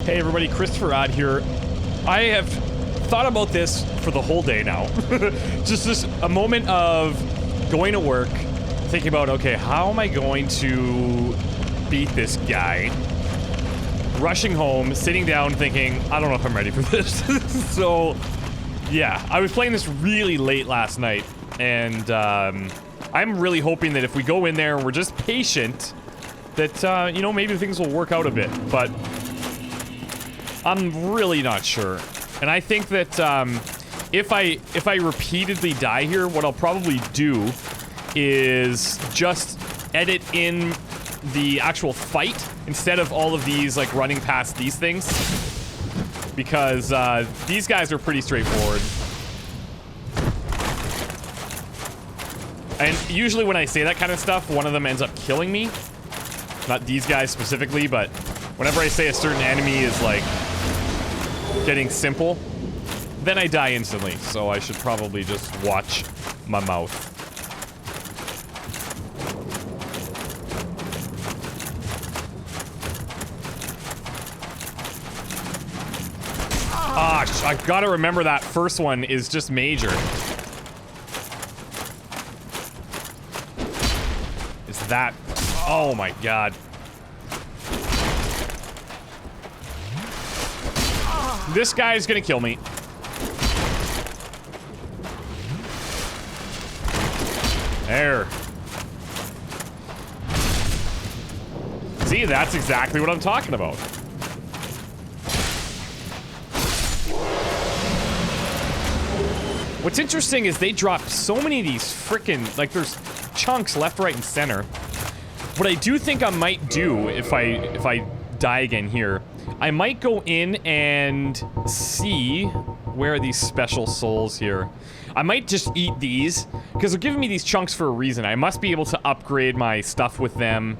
Hey everybody, ChristopherOdd here. I have thought about this for the whole day now. Just a moment of going to work, thinking about, okay, how am I going to beat this guy? Rushing home, sitting down thinking, I don't know if I'm ready for this. So, yeah, I was playing this really late last night, and I'm really hoping that if we go in there and we're just patient, that, you know, maybe things will work out a bit, but I'm really not sure. And I think that if I repeatedly die here, what I'll probably do is just edit in the actual fight instead of all of these, like, running past these things. Because these guys are pretty straightforward. And usually when I say that kind of stuff, one of them ends up killing me. Not these guys specifically, but whenever I say a certain enemy is, like, getting simple, then I die instantly. So I should probably just watch my mouth. Ah, I've got to remember that first one is just major. Is that... Oh my god. This guy's gonna kill me. There. See, that's exactly what I'm talking about. What's interesting is they drop so many of these frickin', like, there's chunks left, right, and center. What I do think I might do if I die again here, I might go in and see where are these special souls here. I might just eat these because they're giving me these chunks for a reason. I must be able to upgrade my stuff with them,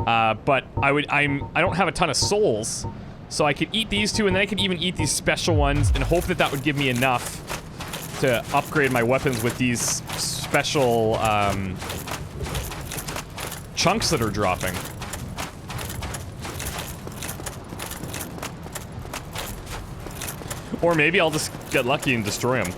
but I don't have a ton of souls, so I could eat these two, and then I could even eat these special ones and hope that that would give me enough to upgrade my weapons with these special chunks that are dropping. Or maybe I'll just get lucky and destroy them.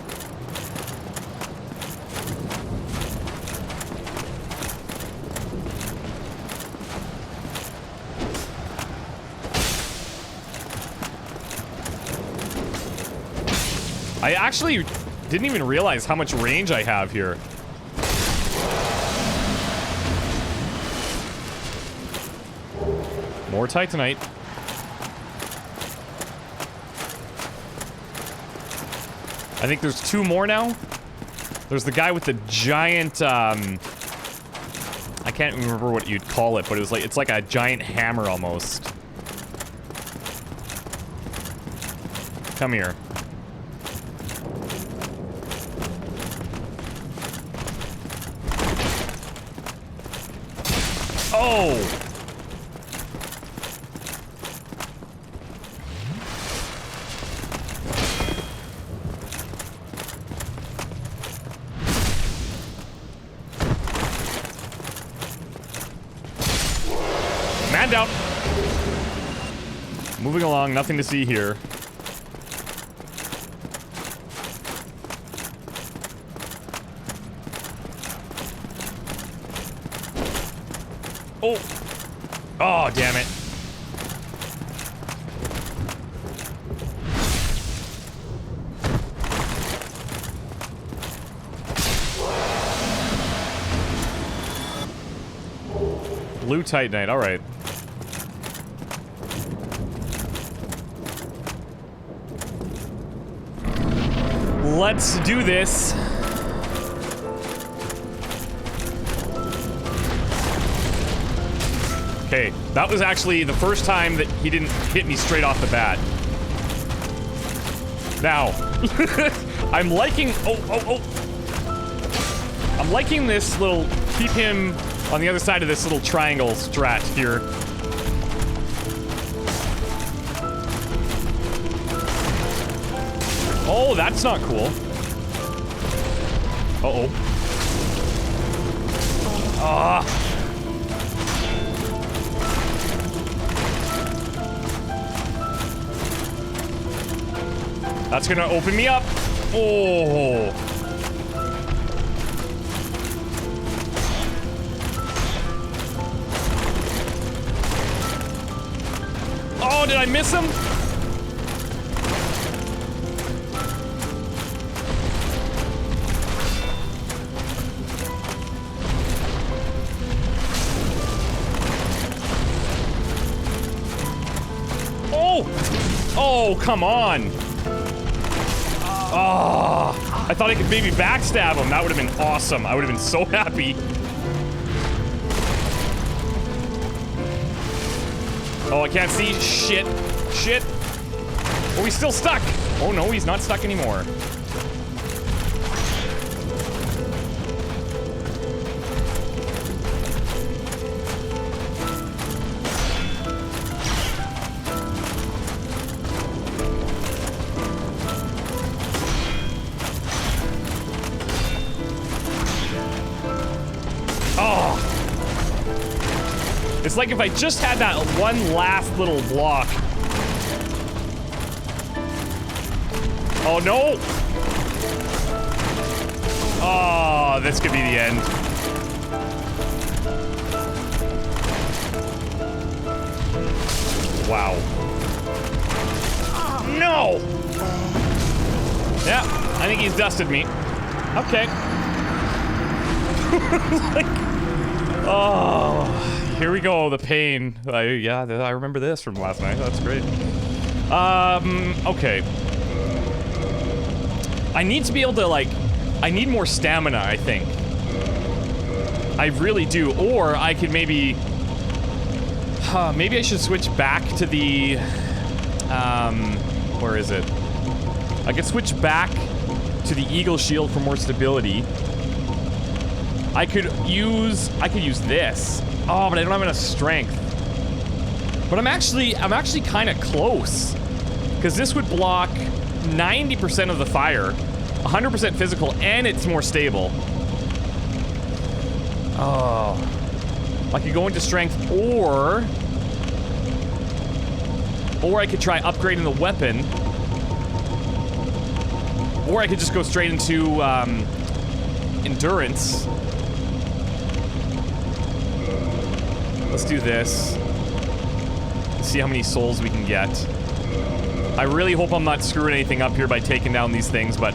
I actually didn't even realize how much range I have here. More Titanite. I think there's two more now. There's the guy with the giant, I can't remember what you'd call it, but it was like, it's like a giant hammer almost. Come here. Oh! Man down. Moving along, nothing to see here. Oh! Oh, damn it. Blue Titanite, alright. Let's do this. Okay, that was actually the first time that he didn't hit me straight off the bat. Now, I'm liking... I'm liking this little... Keep him on the other side of this little triangle strat here. Oh, that's not cool. Uh-oh. Ah. That's gonna open me up. Oh. Oh, did I miss him? Oh! Oh, come on. Oh, I thought I could maybe backstab him. That would have been awesome. I would have been so happy. Oh, I can't see. Shit. Shit. Oh, he's still stuck. Oh, no, he's not stuck anymore. It's like if I just had that one last little block. Oh, no! Oh, this could be the end. Wow. No! Yeah, I think he's dusted me. Okay. Like, oh... Here we go, the pain. Yeah, I remember this from last night. That's great. Okay. I need to be able to, like... I need more stamina, I think. I really do. Or I could maybe... maybe I should switch back to the... where is it? I could switch back to the Eagle Shield for more stability. I could use this. Oh, but I don't have enough strength. But I'm actually kind of close. Because this would block 90% of the fire, 100% physical, and it's more stable. Oh. I could go into strength, or I could try upgrading the weapon. Or I could just go straight into, endurance. Let's do this. Let's see how many souls we can get. I really hope I'm not screwing anything up here by taking down these things, but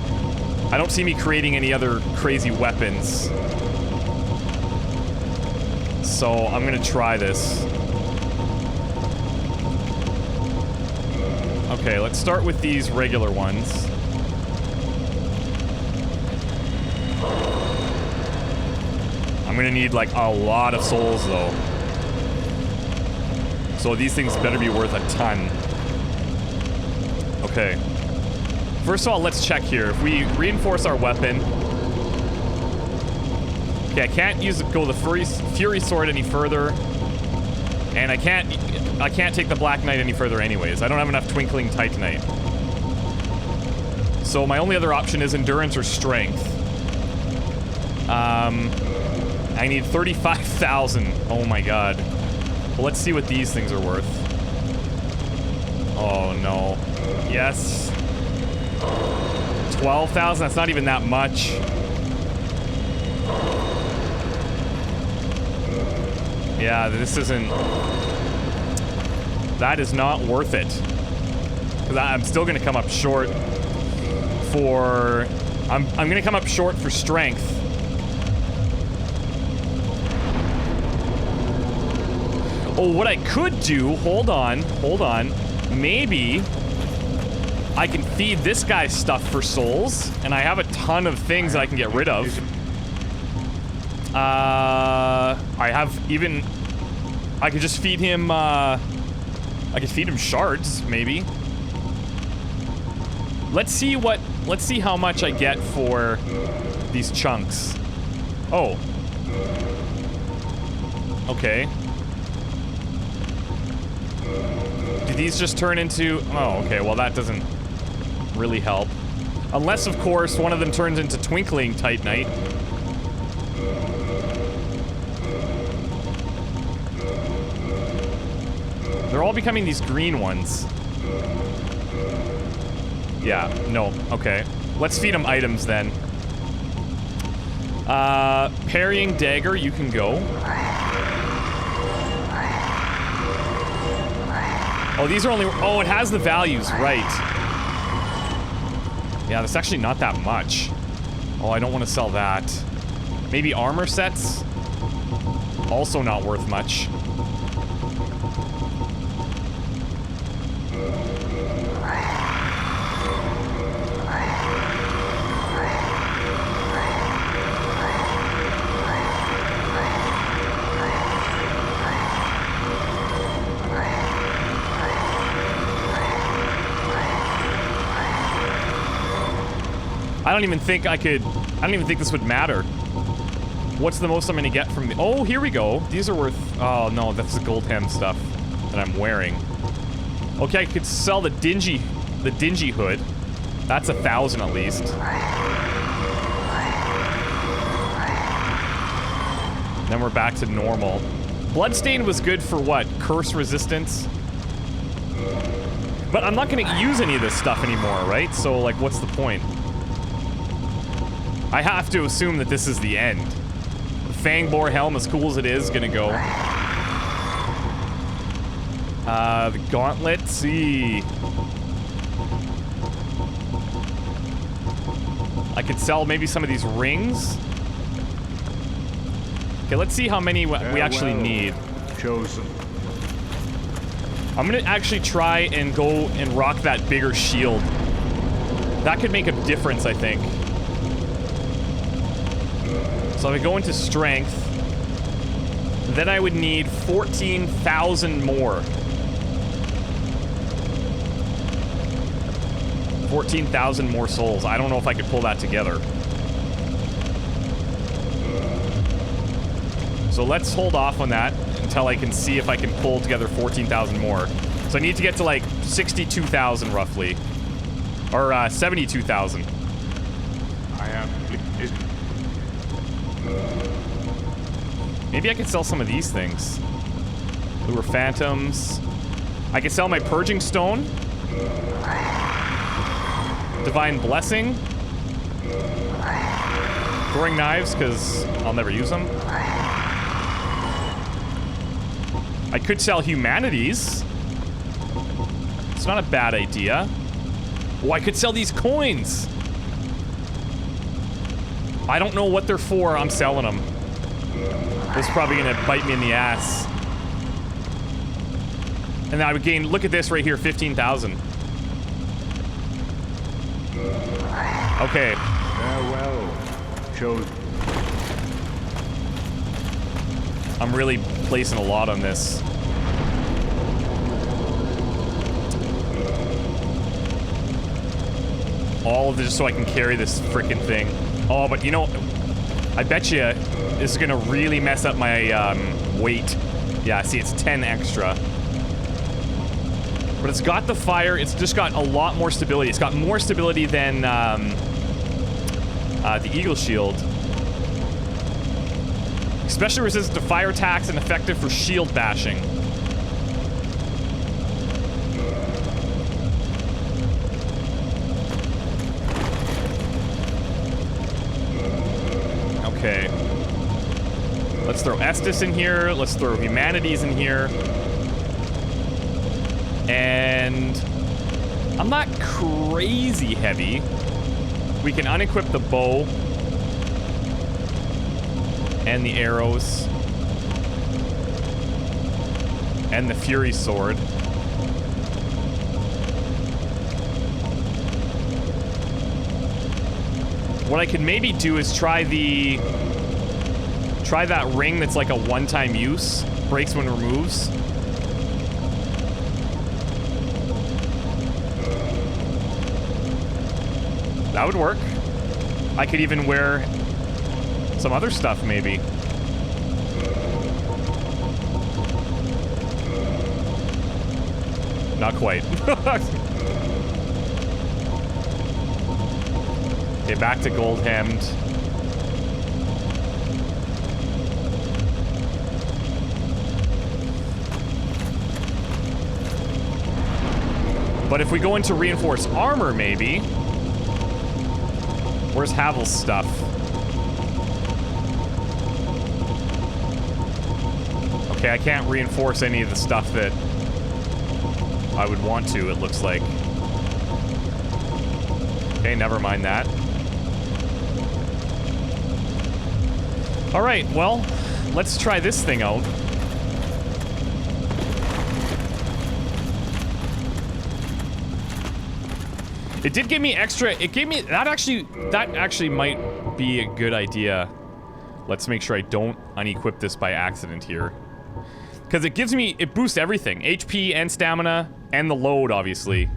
I don't see me creating any other crazy weapons. So I'm gonna try this. Okay, let's start with these regular ones. I'm gonna need like a lot of souls though. So these things better be worth a ton. Okay. First of all, let's check here. If we reinforce our weapon... Okay, I can't go the Fury Sword any further. And I can't take the Black Knight any further anyways. I don't have enough Twinkling Titanite. So my only other option is Endurance or Strength. I need 35,000. Oh my god. Well, let's see what these things are worth. Oh, no. Yes. 12,000? That's not even that much. Yeah, this isn't... That is not worth it. Because I'm still going to come up short for... I'm going to come up short for strength. Oh, what I could do, hold on, maybe I can feed this guy stuff for souls, and I have a ton of things that I can get rid of. I could just feed him, I could feed him shards, maybe. Let's see how much I get for these chunks. Oh. Okay. Do these just turn into... Oh, okay, well that doesn't really help. Unless, of course, one of them turns into Twinkling Titanite. They're all becoming these green ones. Yeah, no, okay. Let's feed him items then. Parrying dagger, you can go. Oh, these are only... Oh, it has the values, right. Yeah, that's actually not that much. Oh, I don't want to sell that. Maybe armor sets? Also not worth much. I don't even think this would matter. What's the most I'm gonna get from the... Oh, here we go. These are worth... Oh, no, that's the gold hem stuff that I'm wearing. Okay, I could sell the dingy hood. That's 1,000 at least. Then we're back to normal. Bloodstained was good for what? Curse resistance? But I'm not gonna use any of this stuff anymore, right? So, like, what's the point? I have to assume that this is the end. The Fangbore helm, as cool as it is, gonna go. The gauntlet, see. I could sell maybe some of these rings. Okay, let's see how many we actually need. Chosen. I'm gonna actually try and go and rock that bigger shield. That could make a difference, I think. So if I go into strength, then I would need 14,000 more. 14,000 more souls. I don't know if I could pull that together. So let's hold off on that until I can see if I can pull together 14,000 more. So I need to get to like 62,000 roughly. Or 72,000. I am pleased. Maybe I could sell some of these things. Lure Phantoms. I could sell my Purging Stone. Divine Blessing. Throwing Knives, because I'll never use them. I could sell Humanities. It's not a bad idea. Oh, I could sell these coins. I don't know what they're for. I'm selling them. This is probably going to bite me in the ass. And then I would gain, look at this right here, 15,000. Okay. Farewell, chosen. I'm really placing a lot on this. All of this so I can carry this freaking thing. Oh, but you know, I bet you this is gonna really mess up my weight. Yeah, see, it's 10 extra. But it's got the fire. It's just got a lot more stability. It's got more stability than the Eagle Shield. Especially resistant to fire attacks and effective for shield bashing. Okay. Let's throw Estus in here. Let's throw Humanities in here. And I'm not crazy heavy. We can unequip the bow and the arrows and the Fury Sword. What I could maybe do is try that ring that's like a one-time use. Breaks when removes. That would work. I could even wear some other stuff, maybe. Not quite. Okay, back to gold hemmed. But if we go into reinforced armor, maybe... Where's Havel's stuff? Okay, I can't reinforce any of the stuff that I would want to, it looks like. Okay, never mind that. Alright, well, let's try this thing out. It did give me extra, it gave me, that actually might be a good idea. Let's make sure I don't unequip this by accident here. Because it gives me, it boosts everything. HP and stamina, and the load, obviously.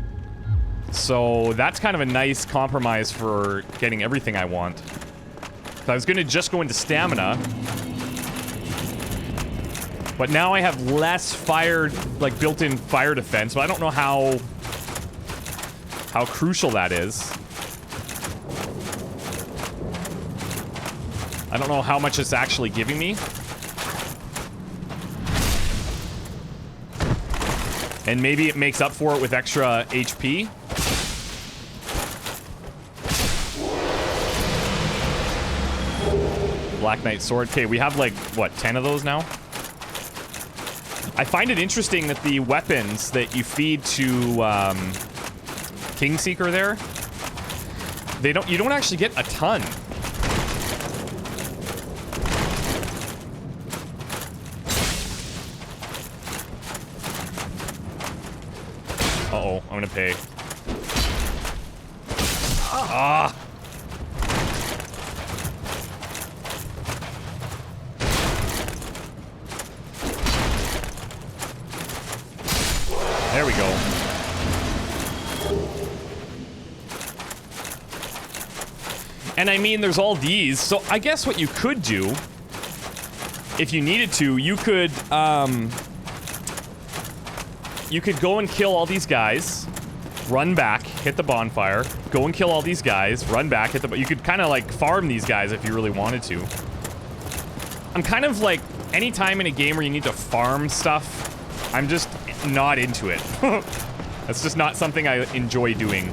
So that's kind of a nice compromise for getting everything I want. So I was gonna just go into stamina. But now I have less fire, like built-in fire defense, but I don't know how crucial that is. I don't know how much it's actually giving me. And maybe it makes up for it with extra HP. Black Knight Sword. Okay, we have like, what, 10 of those now? I find it interesting that the weapons that you feed to Kingseeker there, you don't actually get a ton. Uh-oh, I'm gonna pay. Ah! There we go. And I mean, there's all these, so I guess what you could do, if you needed to, you could go and kill all these guys, run back, hit the bonfire, go and kill all these guys, run back, hit the... You could kind of, like, farm these guys if you really wanted to. I'm kind of, like, any time in a game where you need to farm stuff, I'm just not into it. That's just not something I enjoy doing.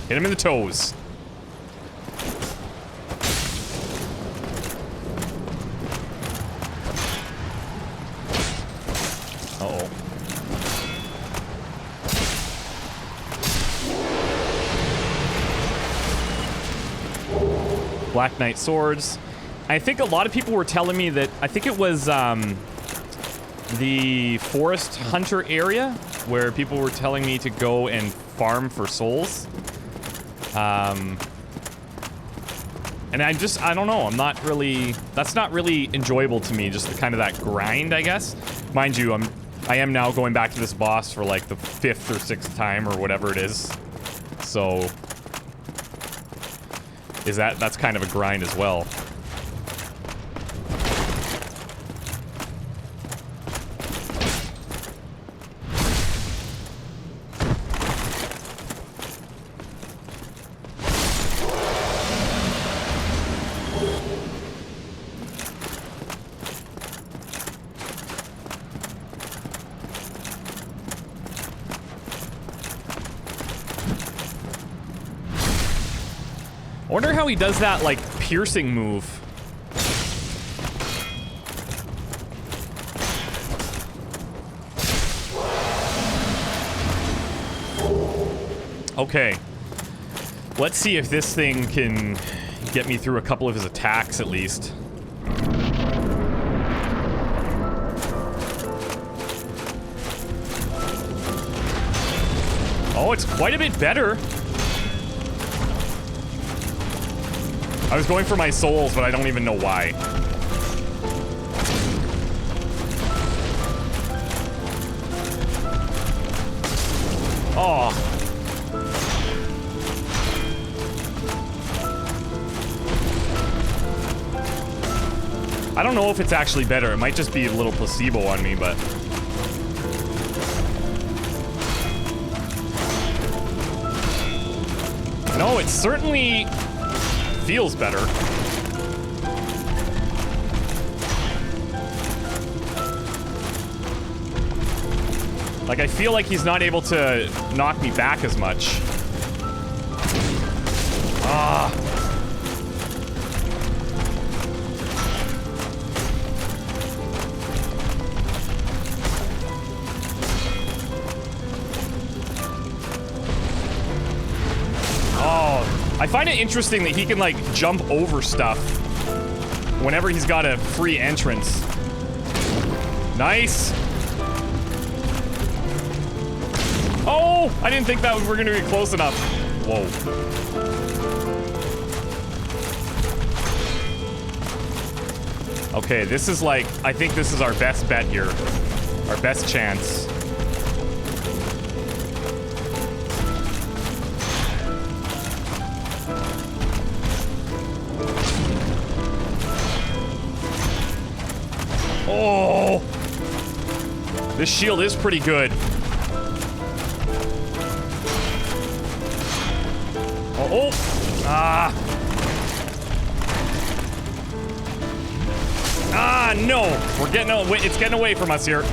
Hit him in the toes. Uh-oh. Black Knight Swords. I think a lot of people were telling me that, I think it was the Forest Hunter area, where people were telling me to go and farm for souls. And I don't know, that's not really enjoyable to me, just the kind of that grind, I guess. Mind you, I am now going back to this boss for like the 5th or 6th time or whatever it is. So, that's kind of a grind as well. I wonder how he does that, like, piercing move. Okay. Let's see if this thing can get me through a couple of his attacks, at least. Oh, it's quite a bit better. I was going for my souls, but I don't even know why. Oh. I don't know if it's actually better. It might just be a little placebo on me, but... No, it certainly feels better. Like, I feel like he's not able to knock me back as much. Ah. Oh, I find it interesting that he can, like, jump over stuff whenever he's got a free entrance. Nice. Oh, I didn't think that we were gonna be close enough. Whoa. Okay, this is like, I think this is our best bet here. Our best chance. Oh! This shield is pretty good. Oh! Ah! Ah, no! We're getting away. It's getting away from us here.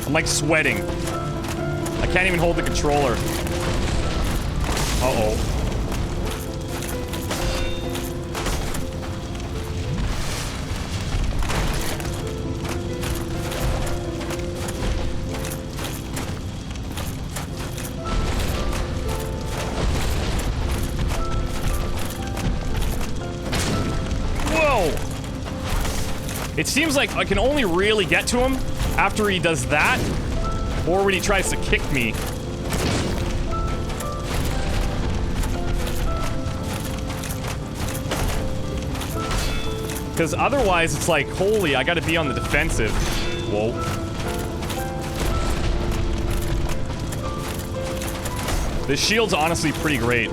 I'm like sweating. I can't even hold the controller. Uh-oh. It seems like I can only really get to him after he does that, or when he tries to kick me. Because otherwise, it's like, holy, I gotta be on the defensive. Whoa. This shield's honestly pretty great.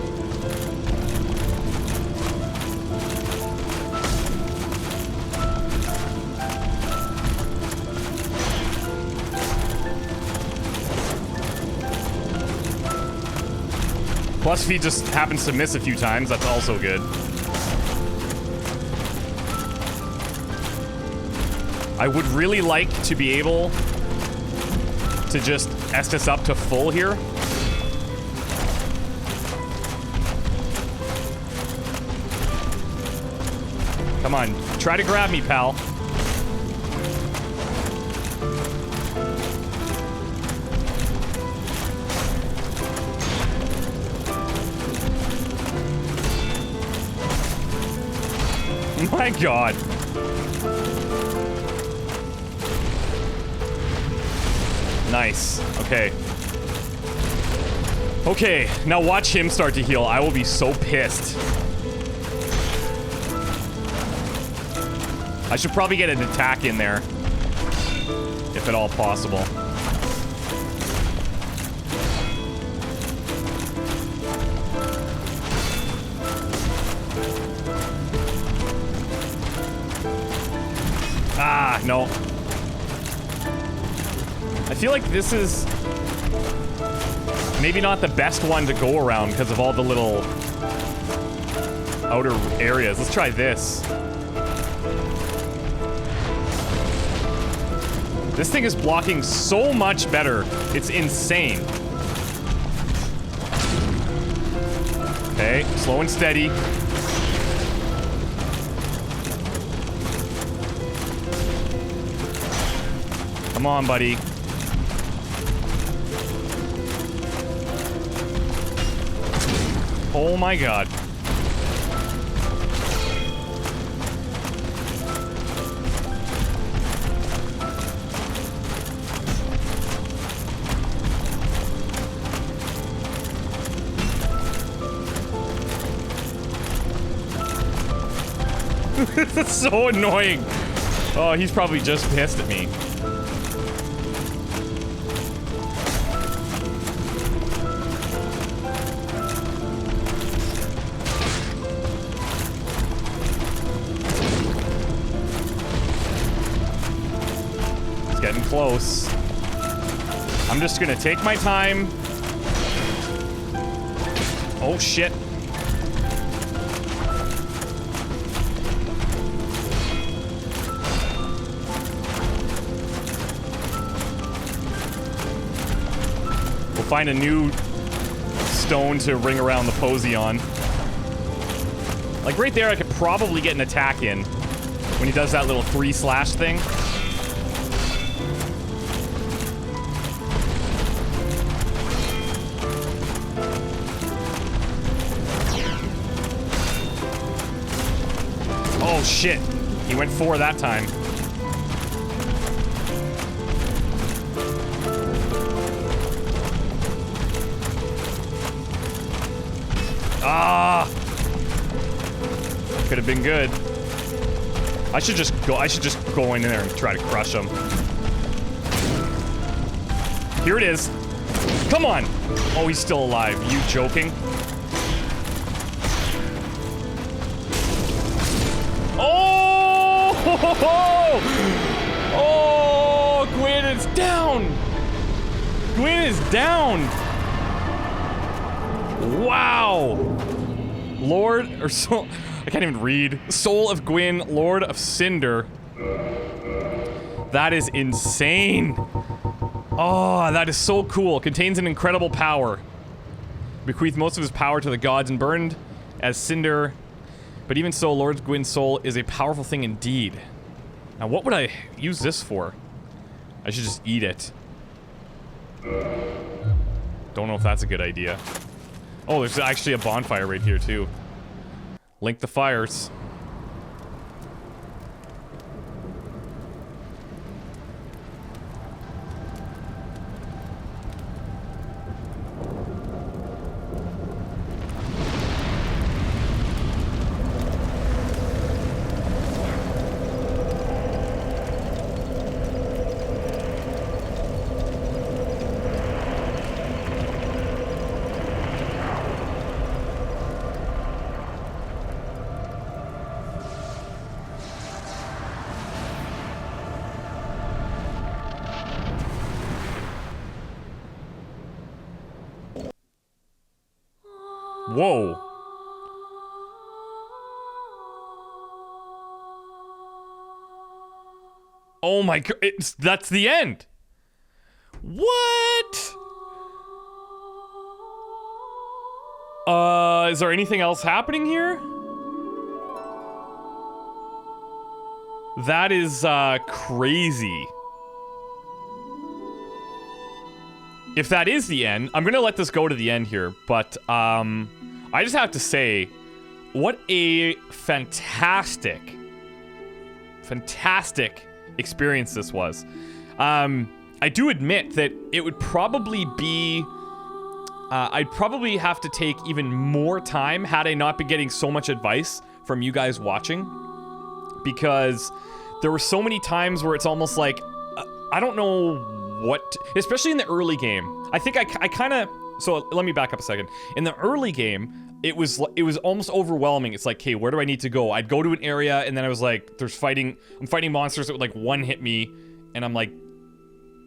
Plus, if he just happens to miss a few times, that's also good. I would really like to be able to just Estus up to full here. Come on, try to grab me, pal. My God. Nice. Okay. Okay, now watch him start to heal. I will be so pissed. I should probably get an attack in there, if at all possible. Ah, no. I feel like this is maybe not the best one to go around because of all the little outer areas. Let's try this. This thing is blocking so much better. It's insane. Okay, slow and steady. Come on, buddy. Oh my God. That's so annoying. Oh, he's probably just pissed at me. It's getting close. I'm just gonna take my time. Oh, shit. We'll find a new stone to ring around the posy on. Like right there, I could probably get an attack in when he does that little 3-slash thing. Oh shit, he went 4 that time. Ah! Could have been good. I should just go in there and try to crush him. Here it is. Come on! Oh, he's still alive. You joking? Oh! Oh! Gwyn is down! Gwyn is down! Wow! Lord, or soul, I can't even read. Soul of Gwyn, Lord of Cinder. That is insane. Oh, that is so cool. Contains an incredible power. Bequeathed most of his power to the gods and burned as Cinder. But even so, Lord Gwyn's soul is a powerful thing indeed. Now, what would I use this for? I should just eat it. Don't know if that's a good idea. Oh, there's actually a bonfire right here, too. Link the fires. Whoa. Oh my god, that's the end. What? Is there anything else happening here? That is, crazy. If that is the end, I'm gonna let this go to the end here, but, I just have to say, what a fantastic experience this was. I do admit that it would probably be, I'd probably have to take even more time had I not been getting so much advice from you guys watching, because there were so many times where it's almost like, I don't know what, especially in the early game. I think I kind of, so let me back up a second. In the early game, it was almost overwhelming. It's like, okay, where do I need to go? I'd go to an area, and then I was like, I'm fighting monsters that would like one hit me, and I'm like,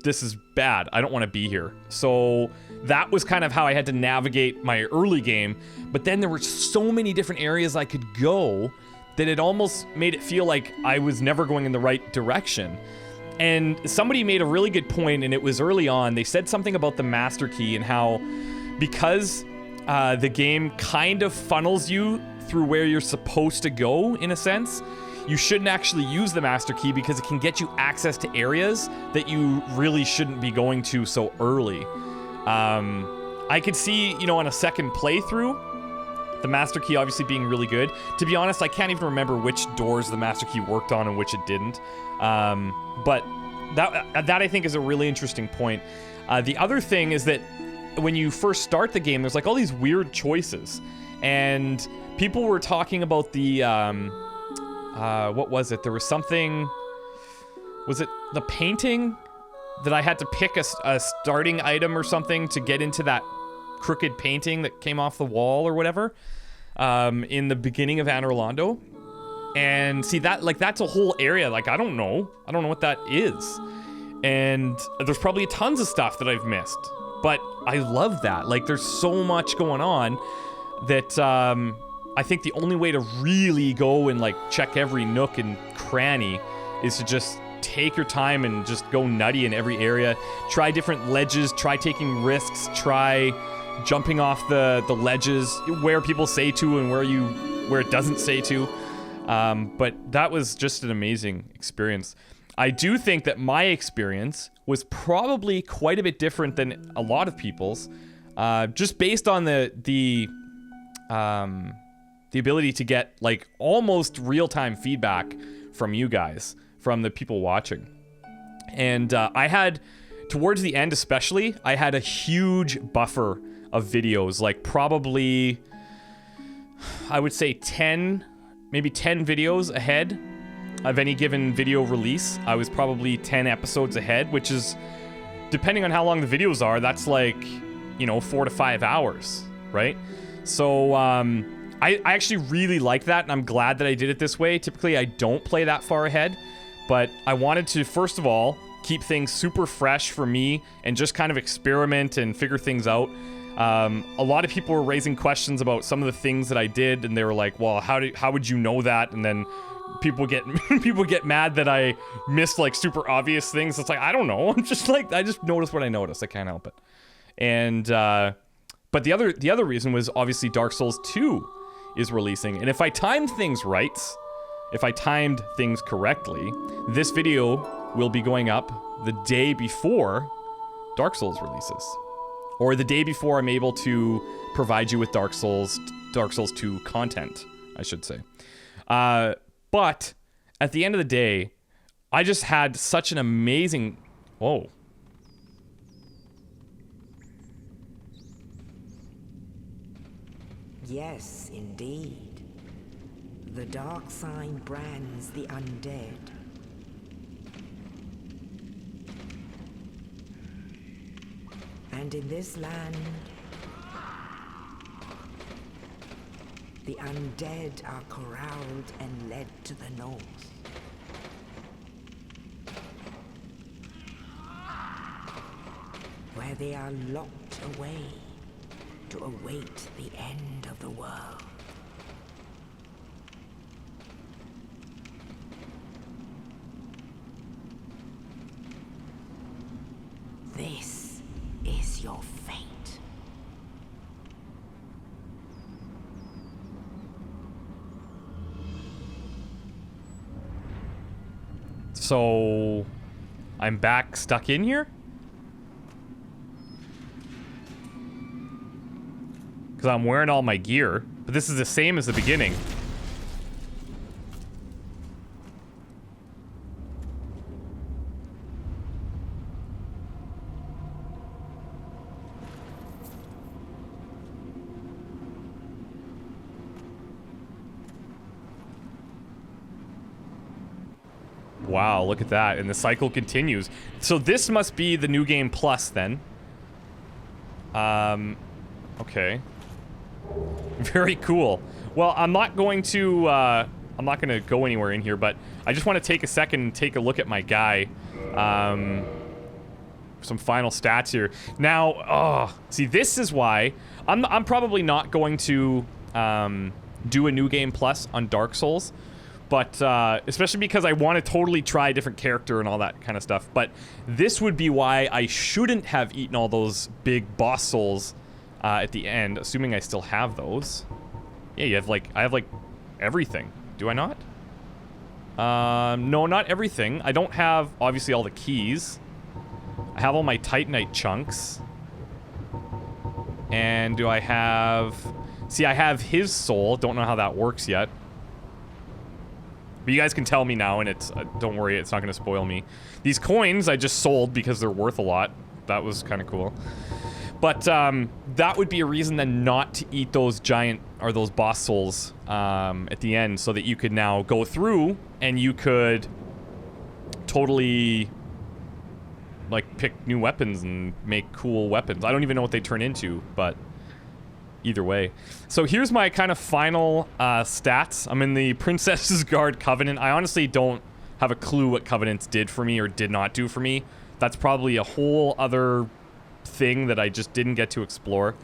this is bad. I don't want to be here. So that was kind of how I had to navigate my early game. But then there were so many different areas I could go that it almost made it feel like I was never going in the right direction. And somebody made a really good point, and it was early on. They said something about the master key and how because the game kind of funnels you through where you're supposed to go, in a sense, you shouldn't actually use the master key because it can get you access to areas that you really shouldn't be going to so early. I could see, you know, on a second playthrough, the master key obviously being really good. To be honest, I can't even remember which doors the master key worked on and which it didn't. But that I think is a really interesting point. The other thing is that when you first start the game, there's like all these weird choices, and people were talking about the what was it? There was something. Was it the painting that I had to pick a starting item or something to get into that crooked painting that came off the wall or whatever in the beginning of Anor Londo? And see that, like, that's a whole area. Like, I don't know what that is. And there's probably tons of stuff that I've missed. But I love that. Like, there's so much going on that I think the only way to really go and, like, check every nook and cranny is to just take your time and just go nutty in every area. Try different ledges, try taking risks, try jumping off the ledges where people say to and where it doesn't say to. But that was just an amazing experience. I do think that my experience was probably quite a bit different than a lot of people's, just based on the ability to get, like, almost real-time feedback from you guys, from the people watching. And I had, towards the end especially, I had a huge buffer of videos, like probably, I would say 10, maybe 10 videos ahead of any given video release. I was probably 10 episodes ahead, which is, depending on how long the videos are, that's like, 4 to 5 hours, right? So, I actually really like that, and I'm glad that I did it this way. Typically, I don't play that far ahead, but I wanted to, first of all, keep things super fresh for me and just kind of experiment and figure things out. A lot of people were raising questions about some of the things that I did, and they were like, well, how would you know that? And then people get mad that I missed, like, super obvious things. It's like, I don't know. I'm just like, I just noticed what I noticed. I can't help it. And but the other reason was obviously Dark Souls 2 is releasing, and if I timed things right, if I timed things correctly, this video will be going up the day before Dark Souls releases, or the day before I'm able to provide you with Dark Souls 2 content, I should say. But at the end of the day, I just had such an amazing... Whoa. Yes, indeed. The dark sign brands the undead. And in this land, the undead are corralled and led to the north. Where they are locked away to await the end of the world. This is your fate. So, I'm back stuck in here? Because I'm wearing all my gear, but this is the same as the beginning. Wow, look at that. And the cycle continues. So this must be the New Game Plus then. Okay. Very cool. Well, I'm not going to go anywhere in here, but I just want to take a second and take a look at my guy. Some final stats here. Now, see, this is why I'm probably not going to do a New Game Plus on Dark Souls, but especially because I want to totally try a different character and all that kind of stuff. But this would be why I shouldn't have eaten all those big boss souls at the end, assuming I still have those. Yeah, you have I have everything. Do I not? No, not everything. I don't have obviously all the keys. I have all my Titanite chunks. And do I have... See, I have his soul. Don't know how that works yet. But you guys can tell me now, and it's... don't worry, it's not going to spoil me. These coins I just sold because they're worth a lot. That was kind of cool. But that would be a reason then not to eat those giant... or those boss souls at the end, so that you could now go through and you could totally... pick new weapons and make cool weapons. I don't even know what they turn into, but either way. So here's my kind of final stats. I'm in the Princess's Guard Covenant. I honestly don't have a clue what Covenants did for me or did not do for me. that's probably a whole other thing that I just didn't get to explore.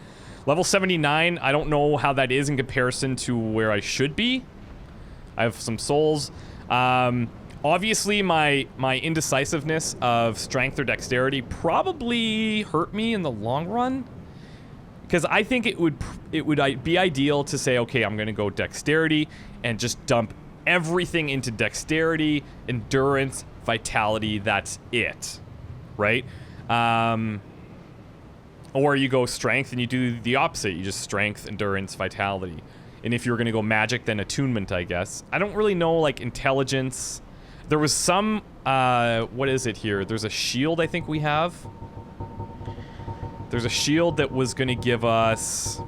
Level 79, I don't know how that is in comparison to where I should be. I have some souls. Obviously, my indecisiveness of strength or dexterity probably hurt me in the long run. Because I think it would be ideal to say, okay, I'm going to go dexterity and just dump everything into dexterity, endurance, vitality, that's it. Right? Or you go strength and you do the opposite. You just strength, endurance, vitality. And if you're going to go magic, then attunement, I guess. I don't really know, like, intelligence. There was some, what is it here? There's a shield I think we have. There's a shield that was going to give us...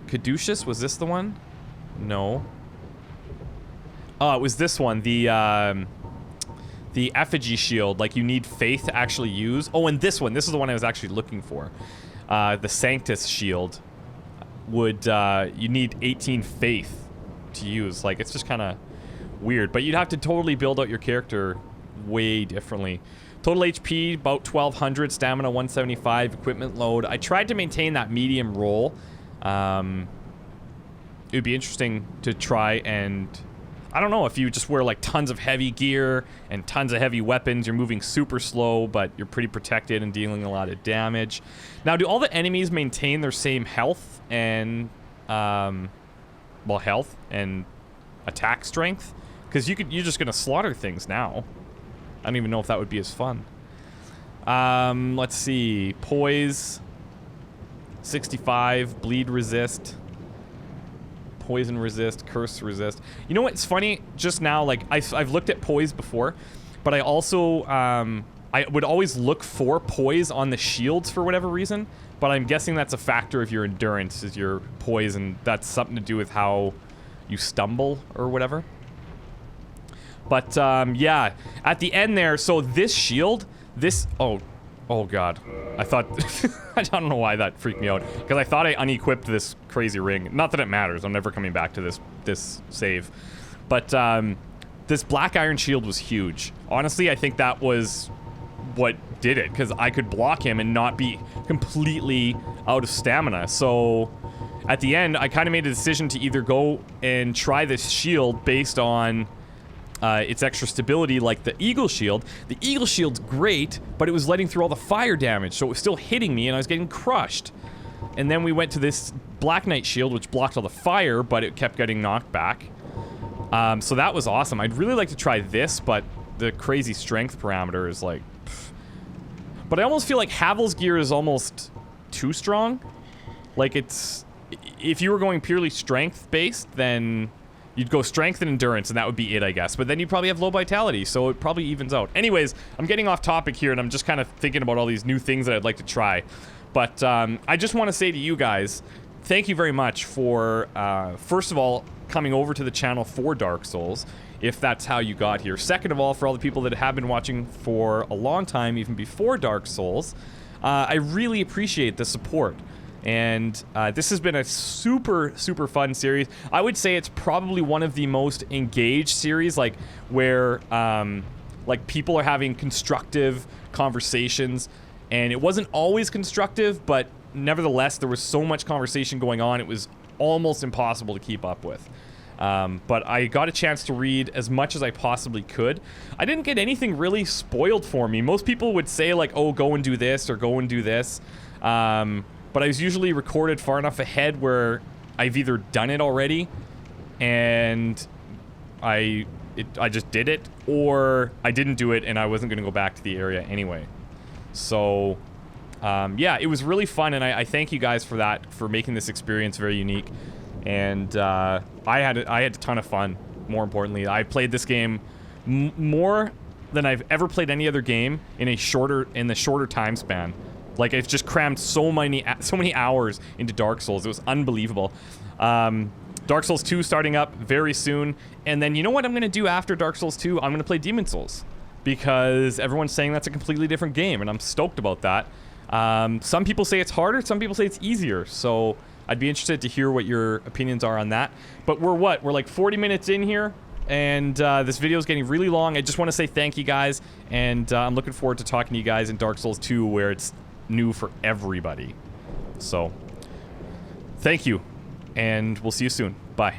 Caduceus? Was this the one? No. Oh, it was this one. The effigy shield. Like, you need faith to actually use. Oh, and this one. This is the one I was actually looking for. The Sanctus shield would, you need 18 faith to use. Like, it's just kind of weird. But you'd have to totally build out your character way differently. Total HP, about 1,200. Stamina, 175. Equipment load. I tried to maintain that medium roll. It would be interesting to try and... I don't know, if you just wear like tons of heavy gear and tons of heavy weapons, you're moving super slow, but you're pretty protected and dealing a lot of damage. Now, do all the enemies maintain their same health and, well, health and attack strength? Because you're just gonna slaughter things now. I don't even know if that would be as fun. Let's see, poise, 65, bleed resist. Poison resist, curse resist. You know what's funny? Just now, like, I've looked at poise before, but I also, I would always look for poise on the shields for whatever reason, but I'm guessing that's a factor of your endurance, is your poise, and that's something to do with how you stumble or whatever. But, yeah, at the end there, so this shield, this, oh god. I thought, I don't know why that freaked me out. Because I thought I unequipped this crazy ring. Not that it matters, I'm never coming back to this save. But, this black iron shield was huge. Honestly, I think that was what did it. Because I could block him and not be completely out of stamina. So, at the end, I kind of made a decision to either go and try this shield based on... its extra stability, like the Eagle Shield. The Eagle Shield's great, but it was letting through all the fire damage, so it was still hitting me, and I was getting crushed. And then we went to this Black Knight Shield, which blocked all the fire, but it kept getting knocked back. So that was awesome. I'd really like to try this, but the crazy strength parameter is like... pff. But I almost feel like Havel's gear is almost too strong. Like, it's... If you were going purely strength-based, then... You'd go strength and endurance, and that would be it, I guess. But then you'd probably have low vitality, so it probably evens out. Anyways, I'm getting off topic here, and I'm just kind of thinking about all these new things that I'd like to try. But I just want to say to you guys, thank you very much for, first of all, coming over to the channel for Dark Souls, if that's how you got here. Second of all, for all the people that have been watching for a long time, even before Dark Souls, I really appreciate the support. And this has been a super fun series. I would say it's probably one of the most engaged series, like where like people are having constructive conversations, and it wasn't always constructive, but nevertheless there was so much conversation going on it was almost impossible to keep up with. But I got a chance to read as much as I possibly could. I didn't get anything really spoiled for me. Most people would say like, oh, go and do this or go and do this. But I was usually recorded far enough ahead where I've either done it already and I just did it, or I didn't do it and I wasn't going to go back to the area anyway. So, yeah, it was really fun, and I thank you guys for that, for making this experience very unique. And I had a ton of fun, more importantly. I played this game more than I've ever played any other game in the shorter time span. Like, it's just crammed so many hours into Dark Souls. It was unbelievable. Dark Souls 2 starting up very soon. And then you know what I'm going to do after Dark Souls 2? I'm going to play Demon's Souls. Because everyone's saying that's a completely different game, and I'm stoked about that. Some people say it's harder, some people say it's easier. So I'd be interested to hear what your opinions are on that. But we're like 40 minutes in here, and this video is getting really long. I just want to say thank you guys, and I'm looking forward to talking to you guys in Dark Souls 2, where it's new for everybody. So, thank you, and we'll see you soon. Bye.